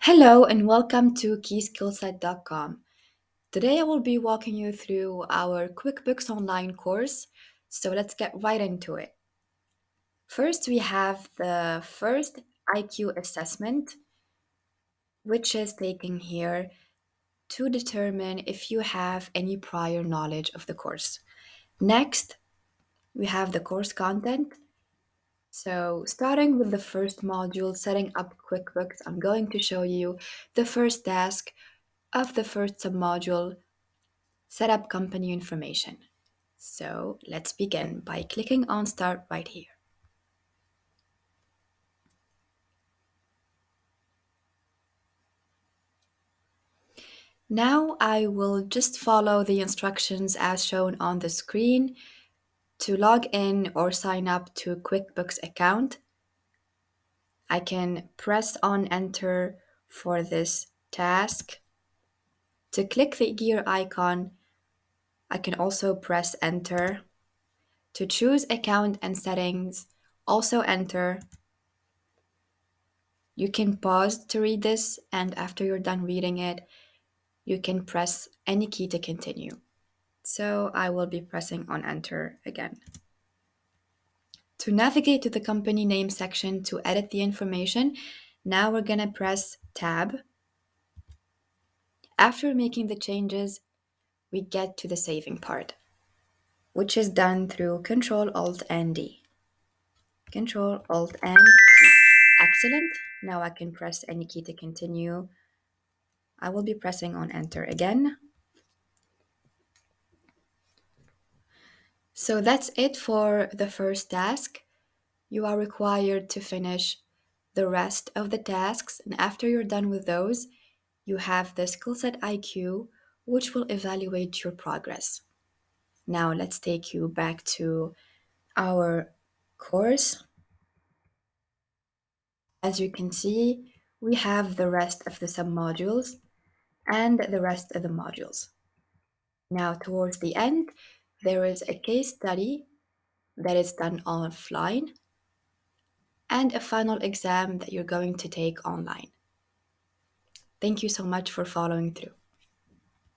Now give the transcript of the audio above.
Hello and welcome to Keyskillset.com. Today I will be walking you through our QuickBooks Online course, so let's get right into it. First, we have the first IQ assessment, which is taken here to determine if you have any prior knowledge of the course. Next, we have the course content. So, starting with the first module, setting up QuickBooks, I'm going to show you the first task of the first submodule, set up company information. So let's begin by clicking on Start right here. Now I will just follow the instructions as shown on the screen to log in or sign up to a QuickBooks account. I can press on Enter for this task. To click the gear icon, I can also press Enter. To choose account and settings, also Enter. You can pause to read this, and after you're done reading it, you can press any key to continue. So I will be pressing on Enter again. To navigate to the company name section to edit the information, now we're going to press Tab. After making the changes, we get to the saving part, which is done through Control Alt and D. Control Alt and D. Excellent. Now I can press any key to continue. I will be pressing on Enter again. So that's it for the first task. You are required to finish the rest of the tasks, and after you're done with those, you have the Skillset IQ, which will evaluate your progress. Now let's take you back to our course. As you can see, we have the rest of the submodules and the rest of the modules. Now, towards the end, there is a case study that is done offline and a final exam that you're going to take online. Thank you so much for following through.